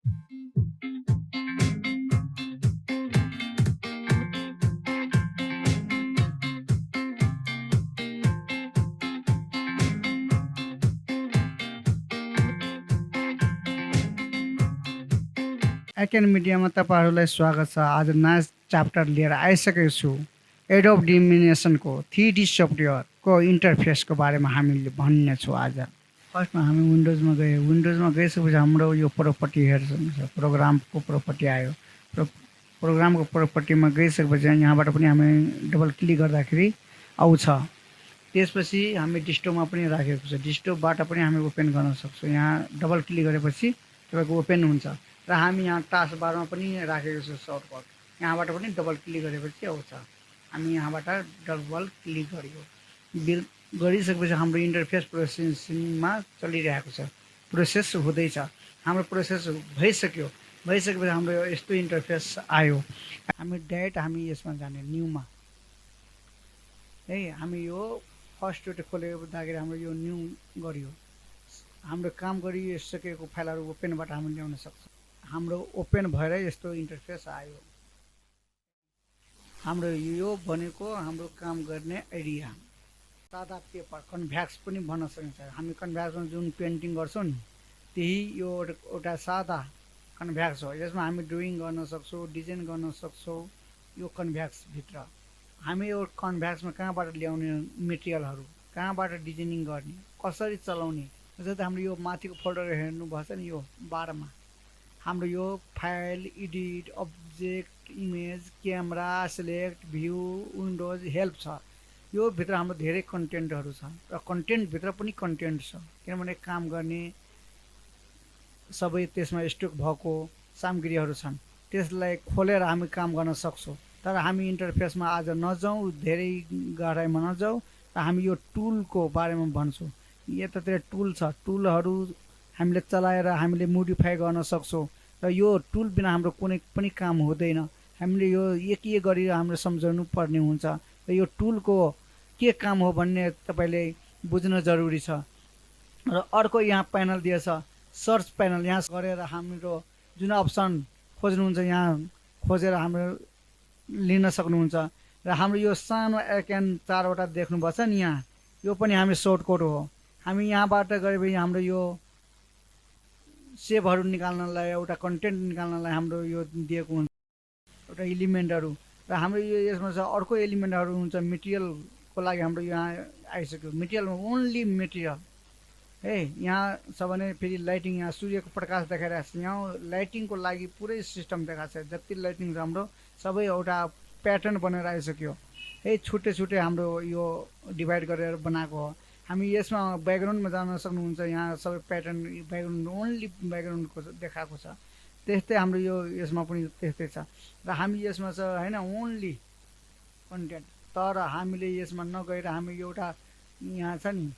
आइकन मिडियामा तपाईँहरूलाई स्वागत छ। आज नयाँ च्याप्टर लिएर आइसकेको छु। एडोब डिमिनेसनको 3D सफ्टवेयरको इन्टरफेसको बारेमा हामीले भन्ने छु। आज फर्स्टमा हामी विन्डोजमा गइसकेपछि हाम्रो यो प्रोपर्टी हेर्छ, प्रोग्रामको प्रोपर्टी आयो। प्रोग्रामको प्रोपर्टीमा गइसकेपछि यहाँबाट पनि हामी डबल क्लिक गर्दाखेरि आउँछ। त्यसपछि हामी डिस्टोमा पनि राखेको छ। डिस्टोबाट पनि हामी ओपन गर्न सक्छौँ। यहाँ डबल क्लिक गरेपछि तपाईँको ओपन हुन्छ। र हामी यहाँ टास्क बारमा पनि राखेको छ सर्टकट। यहाँबाट पनि डबल क्लिक गरेपछि आउँछ। हामी यहाँबाट डबल क्लिक गरिसकेपछि हाम्रो इन्टरफेस प्रोसेसिङमा चलिरहेको छ। प्रोसेस हुँदैछ। हाम्रो प्रोसेस भइसकेपछि हाम्रो यस्तो इन्टरफेस आयो। हामी यसमा जाने न्यूमा है। हामी यो फर्स्ट खोलेदाखेरि हाम्रो यो न्यू गरियो। हाम्रो काम गरिसकेको फाइलहरू ओपनबाट हामी ल्याउन सक्छौँ। हाम्रो ओपन भएर यस्तो इन्टरफेस आयो। हाम्रो यो भनेको हाम्रो काम गर्ने एरिया। सादा पेपर कन्भ्याक्स पनि भन्न सकिन्छ। हामी कन्भ्याक्समा जुन पेन्टिङ गर्छौँ नि, त्यही यो एउटा सादा कन्भ्याक्स हो। यसमा हामी ड्रइङ गर्न सक्छौँ, डिजाइन गर्न सक्छौँ। यो कन्भ्याक्सभित्र हामी यो कन्भ्याक्समा कहाँबाट ल्याउने मेटेरियलहरू, कहाँबाट डिजाइनिङ गर्ने, कसरी चलाउने। जस्तै हाम्रो यो माथिको फोल्डर हेर्नुभएको छ नि, यो 12मा हाम्रो यो file, edit, object, image, camera, select, view, windows, help छ। यो भित्र हाम्रो धेरै कन्टेन्टहरू छ र कन्टेन्टभित्र पनि कन्टेन्ट छ। किनभने काम गर्ने सबै त्यसमा स्टक भएको सामग्रीहरू छन्। त्यसलाई खोलेर हामी काम गर्न सक्छौँ। तर हामी इन्टरफेसमा आज नजाउँ, धेरै गहराइमा नजाउँ र हामी यो टुलको बारेमा भन्छौँ। यतातिर टुल छ। टुलहरू हामीले चलाएर हामीले मोडिफाई गर्न सक्छौँ। र यो टुल बिना हाम्रो कुनै पनि काम हुँदैन। हामीले यो एक गरेर हामीले सम्झाउनु पर्ने हुन्छ। र यो टुलको के काम हो भन्ने तपाईँले बुझ्न जरुरी छ। र अर्को यहाँ प्यानल दिएछ, सर्च प्यानल। यहाँ गरेर हाम्रो जुन अप्सन खोज्नुहुन्छ यहाँ खोजेर हाम्रो लिन सक्नुहुन्छ। र हाम्रो यो सानो आइकन 4वटा देख्नुभएको छ नि, यहाँ यो पनि हामी सर्टकट हो। हामी यहाँबाट गएपछि हाम्रो यो सेभहरू निकाल्नलाई, एउटा कन्टेन्ट निकाल्नलाई हाम्रो यो दिएको हुन्छ एउटा एलिमेन्टहरू। र हाम्रो यो यसमा छ अर्को एलिमेन्टहरू हुन्छ। मेटेरियलको लागि हाम्रो यहाँ आइसक्यो। मेटेरियलमा ओन्ली मेटेरियल है। यहाँ छ भने फेरि लाइटिङ, यहाँ सूर्यको प्रकाश देखाइरहेको छ। यहाँ लाइटिङको लागि पुरै सिस्टम देखाएको छ। जति लाइटिङ छ हाम्रो सबै एउटा प्याटर्न बनेर आइसक्यो है। छुट्टै हाम्रो यो डिभाइड गरेर बनाएको हो। हामी यसमा ब्याकग्राउन्डमा जान सक्नुहुन्छ। यहाँ सबै प्याटर्न ब्याकग्राउन्ड ओन्ली ब्याकग्राउन्डको देखाएको छ। त्यस्तै हाम्रो यो यसमा पनि त्यस्तै छ। र हामी यसमा छ होइन ओन्ली कन्टेन्ट। तर हामीले यसमा नगएर हामी एउटा यहाँ छ नि,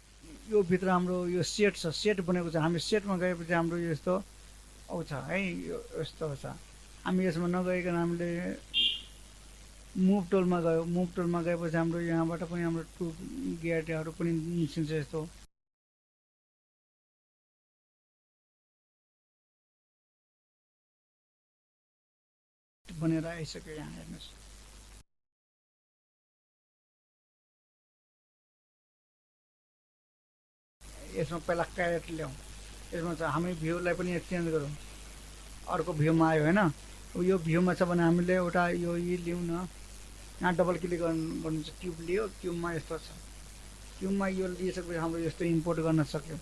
यो भित्र हाम्रो यो सेट छ, सेट बनेको छ। हामी सेटमा गएपछि हाम्रो यस्तो आउँछ है। यो यस्तो छ। हामी यसमा नगइकन हामीले मुभ टुलमा गयो। मुभ टुलमा गएपछि हाम्रो यहाँबाट पनि हाम्रो टु गेटहरू पनि निस्किन्छ। यस्तो बनेर आइसक्यो। यहाँ हेर्नुहोस्, यसमा पहिला क्यारेट ल्याउँ। यसमा चाहिँ हामी भ्यूलाई पनि चेन्ज गरौँ। अर्को भ्यूमा आयो होइन। यो भ्यूमा छ भने हामीले एउटा यो लिउँ न। यहाँ डबल क्लिक गर्नु छ। क्युब लियो। क्युबमा यस्तो छ। क्युबमा यो लिइसकेपछि हाम्रो यस्तो इम्पोर्ट गर्न सक्यो।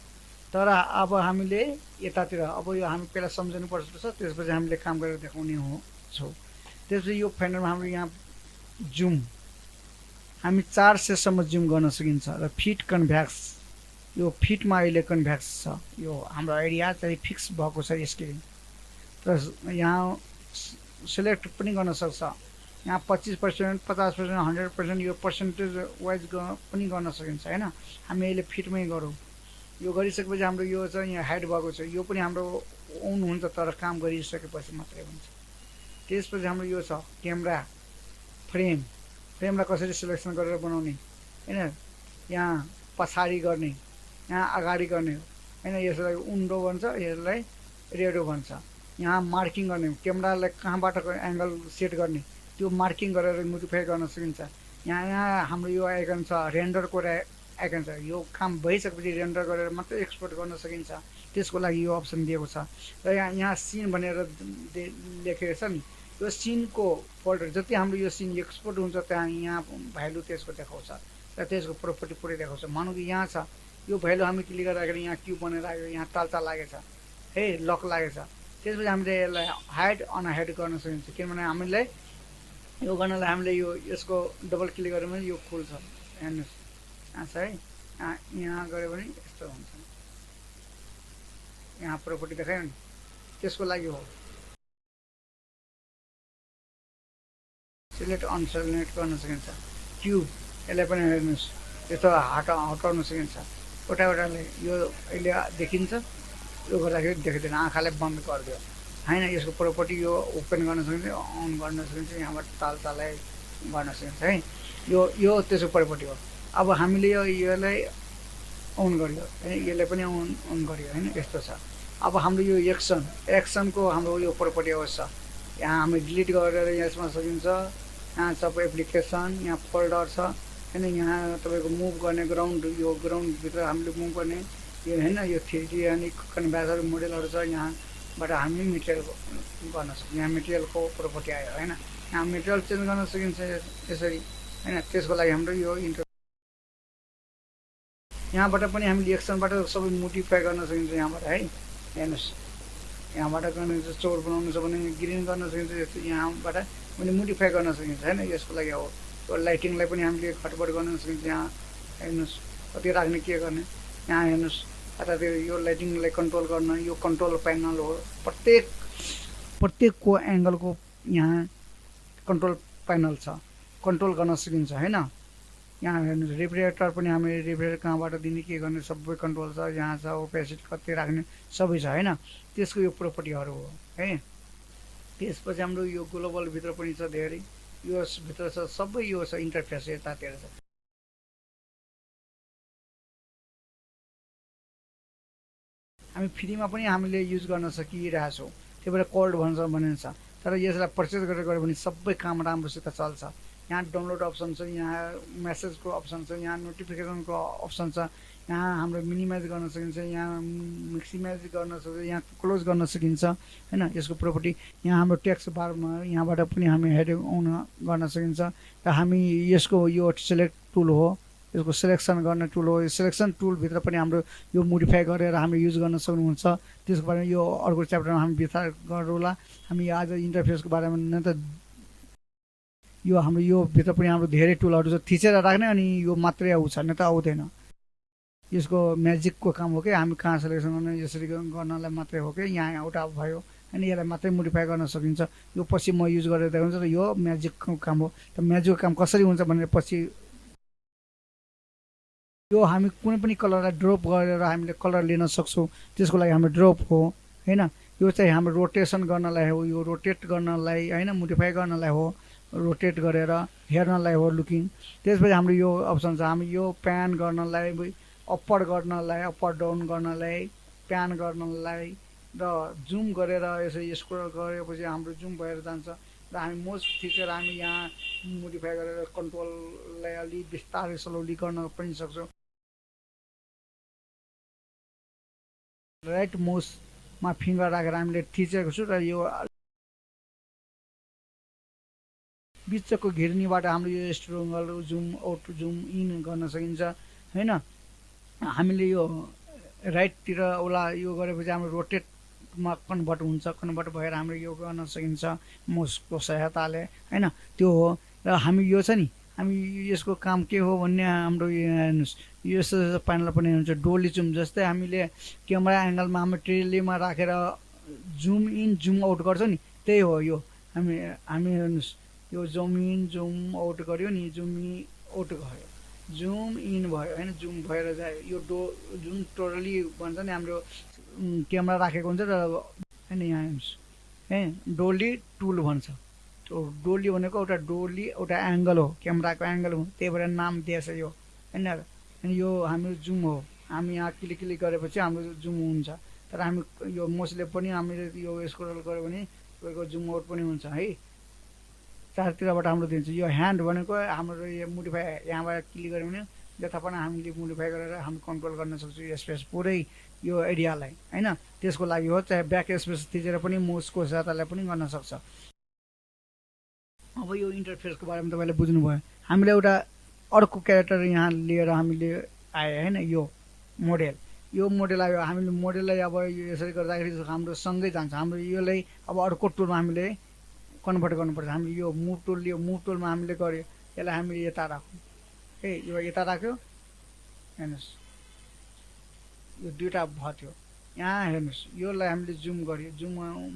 तर अब हामीले यतातिर अब यो हामी पहिला सम्झनु पर्छ। त्यसपछि हामीले काम गरेर देखाउने छौँ। त्यसपछि यो फाइनलमा हाम्रो यहाँ जुम हामी 400सम्म जुम गर्न सकिन्छ। र फिट कन्भ्याक्स, यो फिटमा अहिले कन्भ्याक्स छ। यो हाम्रो एरिया चाहिँ फिक्स भएको छ स्केलिङ। र यहाँ सिलेक्ट पनि गर्न सक्छ। यहाँ 25%, 50%, 100% यो पर्सेन्टेज वाइज पनि गर्न सकिन्छ होइन। हामी अहिले फिटमै गरौँ। यो गरिसकेपछि हाम्रो यो चाहिँ यहाँ हाइड भएको छ। यो पनि हाम्रो अन हुन्छ, तर काम गरिसकेपछि मात्रै हुन्छ। त्यसपछि हाम्रो यो छ क्यामेरा फ्रेमलाई कसरी सिलेक्सन गरेर बनाउने होइन। यहाँ पछाडि गर्ने, यहाँ अगाडि गर्ने होइन। यसलाई उन्डो भन्छ, यसलाई रेडो भन्छ। यहाँ मार्किङ गर्ने क्यामेरालाई कहाँबाट एङ्गल सेट गर्ने त्यो मार्किङ गरेर मोडिफाई गर्न सकिन्छ। यहाँ हाम्रो यो आइकन छ रेन्डरको आइकन छ, यो काम भइसकेपछि रेन्डर गरेर मात्रै एक्सपोर्ट गर्न सकिन्छ, त्यसको लागि यो अप्सन दिएको छ। र यहाँ सिन भनेर लेखेको छ नि, यो सिनको फोल्डर जति हाम्रो यो सिन एक्सपोर्ट हुन्छ त्यहाँ यहाँ भ्यालु त्यसको देखाउँछ र त्यसको प्रोपर्टी पुरै देखाउँछ। मानौँ कि यहाँ छ यो भ्यालु हामी क्लिक गर्दाखेरि यहाँ क्युब बनेर आयो, यहाँ तालचा लागेछ है, लक लागेछ। त्यसपछि हामीले यसलाई हाइड अनहाइड गर्न सकिन्छ, किनभने हामीलाई यो गर्नलाई हामीले यो यसको डबल क्लिक गऱ्यो भने यो खुल्छ। हेर्नुहोस् यहाँ छ है, यहाँ गऱ्यो भने यस्तो हुन्छ, यहाँ प्रोपर्टी देखायो नि, त्यसको लागि हो। सिलेक्ट अनसिलेक्ट गर्न सकिन्छ। क्युब यसलाई पनि हेर्नुहोस् यस्तो हटाउन सकिन्छ, एउटाले यो अहिले देखिन्छ, यो गर्दाखेरि देखिँदैन, आँखाले बन्द गरिदियो होइन। यसको प्रोपर्टी यो ओपन गर्न सकिन्छ, अन गर्न सकिन्छ, यहाँबाट तालचालाई गर्न सकिन्छ है। यो त्यसको प्रोपर्टी हो। अब हामीले यसलाई अन गरियो है, यसलाई पनि अन गरियो होइन, यस्तो छ। अब हाम्रो यो एक्सनको हाम्रो यो प्रोपर्टी अवस्था यहाँ हामी डिलिट गरेर यसमा सकिन्छ। यहाँ सब एप्लिकेसन, यहाँ फोल्डर छ होइन, यहाँ तपाईँको मुभ गर्ने ग्राउन्ड, यो ग्राउन्डभित्र हामीले मुभ गर्ने यो होइन, यो 3D अनि कन्भ्यासहरू मोडेलहरू छ। यहाँबाट हामी मेटेरियल गर्न सक्छौँ, यहाँ मेटेरियलको प्रोपर्टी आयो होइन, यहाँ मेटेरियल चेन्ज गर्न सकिन्छ यसरी होइन। त्यसको लागि हाम्रो यो यहाँबाट पनि हामीले एक्सनबाट सबै मोडिफाई गर्न सकिन्छ यहाँबाट है। हेर्नुहोस् यहाँबाट गर्ने चौर बनाउनु छ भने ग्रिन गर्न सकिन्छ, यस्तो यहाँबाट मैले मोडिफाई गर्न सकिन्छ होइन। यसको लागि हो त्यो लाइटिङलाई पनि हामीले घटबड गर्न सकिन्छ। यहाँ हेर्नुहोस् कति राख्ने के गर्ने, यहाँ हेर्नुहोस् अथवा यो लाइटिङलाई कन्ट्रोल गर्न यो कन्ट्रोल प्यानल हो। प्रत्येकको एङ्गलको यहाँ कन्ट्रोल प्यानल छ, कन्ट्रोल गर्न सकिन्छ होइन। यहाँ हेर्नुहोस् रेफ्रिजरेटर पनि हामी रेफ्रिजरेटर कहाँबाट दिने के गर्ने सबै कन्ट्रोल छ, यहाँ छ ओपेसिटी कति राख्ने सबै छ होइन। त्यसको यो प्रोपर्टीहरू हो है। त्यसपछि हाम्रो यो ग्लोबलभित्र पनि छ धेरै, यो भित्र छ सबै यो छ इन्टरफेस यतातिर छ। हामी फ्रीमा पनि हामीले युज गर्न सकिरहेछौँ, त्यही भएर कोल्ड भनिन्छ। तर यसलाई पर्चेस गरेर गऱ्यो भने सबै काम राम्रोसित चल्छ। यहाँ डाउनलोड अप्सन छ, यहाँ मेसेजको अप्सन छ, यहाँ नोटिफिकेसनको अप्सन छ, यहाँ हाम्रो मिनिमाइज गर्न सकिन्छ, यहाँ म्याक्सिमाइज गर्न सकिन्छ, यहाँ क्लोज गर्न सकिन्छ होइन। यसको प्रोपर्टी यहाँ हाम्रो टेक्स्ट बारमा यहाँबाट पनि हामी हेड अन गर्न सकिन्छ। र हामी यसको यो सेलेक्ट टुल हो, यसको सेलेक्सन गर्ने टुल हो। यो सेलेक्सन टुलभित्र पनि हाम्रो यो मोडिफाई गरेर हामी युज गर्न सक्नुहुन्छ। त्यसको बारेमा यो अर्को च्याप्टरमा हामी विस्तार गरौँला। हामी आज इन्टरफेसको बारेमा न त यो हाम्रो यो भित्र पनि हाम्रो धेरै टुलहरू छ, थिचेर राख्ने अनि यो मात्रै आउँछ न त आउँदैन। यसको म्याजिकको काम हो कि हामी कहाँ सेलेक्सन गर्ने यसरी गर्नलाई मात्रै हो कि यहाँ एउटा भयो अनि यसलाई मात्रै मोडिफाई गर्न सकिन्छ। यो पछि म युज गरेर देखाउँछु र यो म्याजिकको काम हो। त म्याजिकको काम कसरी हुन्छ भनेर पछि यो हामी कुनै पनि कलरलाई ड्रप गरेर हामीले कलर लिन सक्छौँ, त्यसको लागि हाम्रो ड्रप हो होइन। यो चाहिँ हाम्रो रोटेसन गर्नलाई हो, यो रोटेट गर्नलाई होइन, मोडिफाई गर्नलाई हो, रोटेट गरेर हेर्नलाई हो लुकिङ। त्यसपछि हाम्रो यो अप्सन छ, हामी यो प्यान गर्नलाई, अप्पर गर्नलाई, अप्पर डाउन गर्नलाई, प्यान गर्नलाई र जुम गरेर यसरी स्क्रोल गरेपछि हाम्रो जुम भएर जान्छ। र हामी मोस्ट थिचेर हामी यहाँ मोडिफाई गरेर कन्ट्रोललाई अलि बिस्तारै स्लोली गर्न पनि सक्छौँ। राइट माउसमा फिङ्गर राखेर हामीले थिचेको छु र यो बिचको घिर्नीबाट हाम्रो यो स्ट्रोङ्गल जुम आउट जुम इन गर्न सकिन्छ होइन। हामीले यो राइटतिर ओला यो गरेपछि हाम्रो रोटेटमा कन्भर्ट हुन्छ, कन्भर्ट भएर हाम्रो यो गर्न सकिन्छ माउसको सहायताले होइन। त्यो हो। र हामी यो छ नि, हामी यसको काम के हो भन्ने हाम्रो यो हेर्नुहोस् यो प्यानल पनि हुन्छ डोली जुम। जस्तै हामीले क्यामेरा एङ्गलमा हाम्रो ट्रेलीमा राखेर जुम इन जुम आउट गर्छौँ नि, त्यही हो यो। हामी हेर्नुहोस् यो जुम इन जुम आउट गऱ्यो नि, जुम आउट भयो, जुम इन भयो होइन, जुम भएर जायो। यो जुम टोटली भन्छ नि हाम्रो क्यामेरा राखेको हुन्छ र होइन। यहाँ हेर्नुहोस् है डोली टुल भन्छ। डोली भनेको एउटा डोली एउटा एङ्गल हो, क्यामेराको एङ्गल हो, त्यही भएर नाम दिएछ यो होइन। अनि यो हाम्रो जुम हो, हामी यहाँ क्लिक गरेपछि हाम्रो जुम हुन्छ। त तर हामी यो मोसले पनि हामीले यो स्क्रोल गर्यो भने तपाईँको जुम आउट पनि हुन्छ है, चारतिरबाट हाम्रो दिन्छ। यो ह्यान्ड भनेको हाम्रो यो मोडिफाई यहाँबाट क्लिक गऱ्यो भने जता पनि हामीले मोडिफाई गरेर हामी कन्ट्रोल गर्न सक्छौँ स्पेस पुरै यो एरियालाई होइन। त्यसको लागि हो, चाहे ब्याक स्पेस थिचेर पनि मोसको सहायताले पनि गर्न सक्छ। अब यो इन्टरफेसको बारेमा तपाईँले बुझ्नुभयो। हामीले एउटा अर्को क्यारेक्टर यहाँ लिएर हामीले आयो होइन, यो मोडेल आयो। हामीले मोडेललाई अब यसरी गर्दाखेरि हाम्रो सँगै जान्छ। हाम्रो यसलाई अब अर्को टुलमा हामीले कन्भर्ट गर्नुपर्छ। हामीले यो मुभ टुल लियो, मुभ टुलमा हामीले गऱ्यो, यसलाई हामीले यता राख्यौँ यो यता राख्यो, हेर्नुहोस् यो दुईवटा भयो। यहाँ हेर्नुहोस् योलाई हामीले जुम गऱ्यो, जुम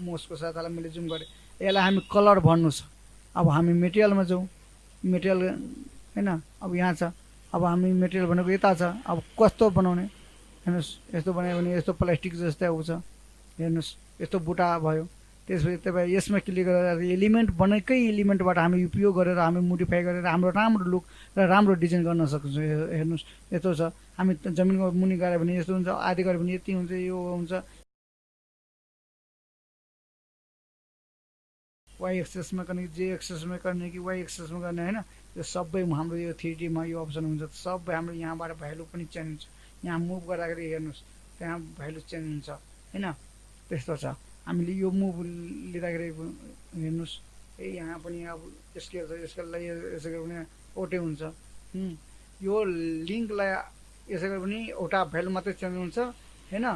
मोसको साथलाई मैले जुम गरेँ। यसलाई हामी कलर भन्नु छ। अब हामी मेटेरियलमा जाउँ, मेटेरियल होइन, अब यहाँ छ। अब हामी मेटेरियल भनेको यता छ। अब कस्तो बनाउने हेर्नुहोस्, यस्तो बनायो भने यस्तो प्लास्टिक जस्तै आउँछ हेर्नुहोस्, यस्तो बुटा भयो। त्यसपछि तपाईँ यसमा क्लिक गरेर एलिमेन्ट बनेकै एलिमेन्टबाट हामी उपयोग गरेर हामी मोडिफाई गरेर हाम्रो राम्रो लुक र राम्रो डिजाइन गर्न सक्छौँ। हेर्नुहोस् यस्तो छ। हामी जमिनको मुनि गऱ्यो भने यस्तो हुन्छ, आदि गऱ्यो भने यति हुन्छ, यो हुन्छ। वाइ एक्सेसमा गर्ने कि जे एक्सेसमा गर्ने कि वाइ एक्सेसमा गर्ने होइन, यो सबै हाम्रो यो 3Dमा यो अप्सन हुन्छ। सबै हाम्रो यहाँबाट भ्यालु पनि चेन्ज हुन्छ। यहाँ मुभ गर्दाखेरि हेर्नुहोस् त्यहाँ भ्यालु चेन्ज हुन्छ होइन, त्यस्तो छ। हामीले यो मुभ लिँदाखेरि हेर्नुहोस् यहाँ पनि अब स्केल छ, स्केललाई यसो गऱ्यो भने ओटे हुन्छ। यो लिङ्कलाई यसो गऱ्यो भने एउटा भ्यालु मात्रै चेन्ज हुन्छ होइन,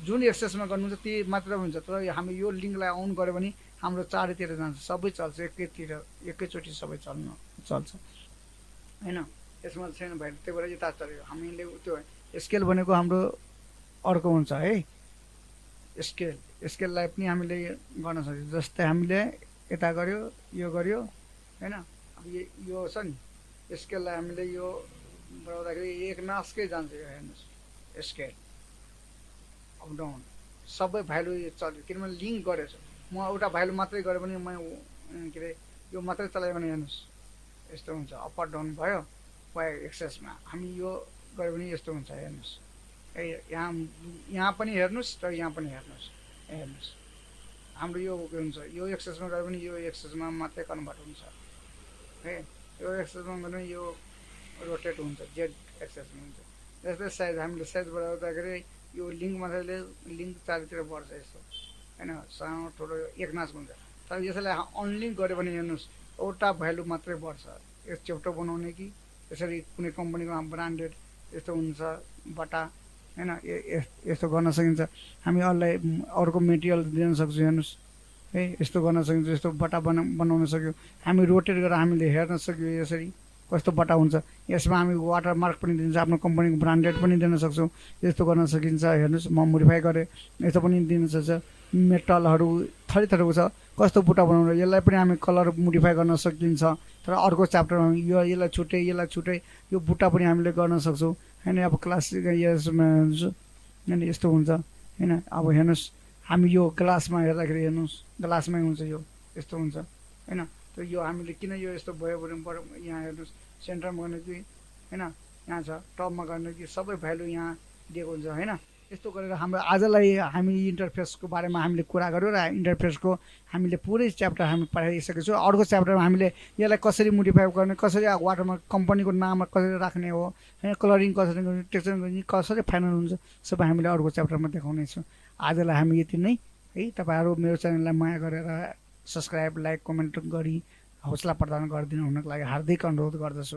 जुन एक्सेसमा गर्नुहुन्छ त्यही मात्र हुन्छ। तर हामी यो लिङ्कलाई अन गऱ्यो भने हाम्रो चारैतिर जान्छ, सबै चल्छ, एकैचोटि सबै चल्छ होइन। यसमा छैन भ्यालु, त्यही भएर यता चल्यो। हामीले त्यो स्केल भनेको हाम्रो अर्को हुन्छ है, स्केललाई पनि हामीले गर्न सक्छौँ। जस्तै हामीले यता गऱ्यो, यो गऱ्यो होइन। अब यो छ नि स्केललाई हामीले यो बढाउँदाखेरि एक नासकै जान्छ। यो हेर्नुहोस् स्केल अप डाउन सबै भ्यालु चल्यो, किनभने लिङ्क गरेको छु। म एउटा भ्यालु मात्रै गरेँ भने म के अरे यो मात्रै चलायो भने हेर्नुहोस् यस्तो हुन्छ, अप डाउन भयो। वाइ एक्सेसमा हामी यो गऱ्यो भने यस्तो हुन्छ हेर्नुहोस्। यहाँ पनि हेर्नुहोस् र यहाँ पनि हेर्नुहोस् हाम्रो यो के हुन्छ, यो एक्सेसमा गऱ्यो भने यो एक्सेसमा मात्रै कन्भर्ट हुन्छ है। यो एक्सेसमा गऱ्यो भने यो रोटेट हुन्छ, जेड एक्सेसमा हुन्छ। जस्तै साइज हामीले साइज बढाउँदाखेरि यो लिङ्क मात्रै लिङ्क चारैतिर बढ्छ यस्तो होइन, सानो ठुलो एक नाचको हुन्छ। तर यसलाई अनलिङ्क गऱ्यो भने हेर्नुहोस् एउटा भ्यालु मात्रै बढ्छ। यो चेप्टो बनाउने कि यसरी कुनै कम्पनीको ब्रान्डेड यस्तो हुन्छ बटा होइन, यस्तो गर्न सकिन्छ। हामी अरूलाई अर्को मेटेरियल दिन सक्छौँ हेर्नुहोस् है, यस्तो गर्न सकिन्छ। यस्तो बटा बनाउन सक्यो। हामी रोटेट गरेर हामीले हेर्न सक्यो यसरी कस्तो बटा हुन्छ। यसमा हामी वाटर मार्क पनि दिन्छ, आफ्नो कम्पनीको ब्रान्डेड पनि दिन सक्छौँ। यस्तो गर्न सकिन्छ हेर्नुहोस्। म मोडिफाई गरेँ, यस्तो पनि दिन सक्छ। मेटलहरू थरी थरीको छ, कस्तो बुटा बनाउनु, यसलाई पनि हामी कलर मोडिफाई गर्न सकिन्छ। तर अर्को च्याप्टरमा यसलाई छुट्टै यो बुटा पनि हामीले गर्न सक्छौँ होइन। अब क्लासिक यसमा होइन यस्तो हुन्छ होइन। अब हेर्नुहोस् हामी यो ग्लासमा हेर्दाखेरि हेर्नुहोस् ग्लासमै हुन्छ, यो यस्तो हुन्छ होइन। त यो हामीले किन यो यस्तो भयो भने यहाँ हेर्नुहोस् सेन्टरमा गर्ने कि होइन, यहाँ छ टपमा गर्ने कि सबै भ्यालु यहाँ दिएको हुन्छ होइन। यस्तो गरेर हाम्रो आजलाई हामी इन्टरफेसको बारेमा हामीले कुरा गऱ्यौँ र इन्टरफेसको हामीले पुरै च्याप्टर हामी पढाइसकेको छौँ। अर्को च्याप्टरमा हामीले यसलाई कसरी मोडिफाई गर्ने, कसरी वाटरमा कम्पनीको नाममा कसरी राख्ने हो होइन, कलरिङ कसरी गर्ने, टेक्सचर गर्ने, कसरी फाइनल हुन्छ, सबै हामीले अर्को च्याप्टरमा देखाउनेछौँ। आजलाई हामी यति नै है। तपाईँहरू मेरो च्यानललाई माया गरेर सब्सक्राइब, लाइक, कमेन्ट गरी हौसला प्रदान गरिदिनु हुनको लागि हार्दिक अनुरोध गर्दछु।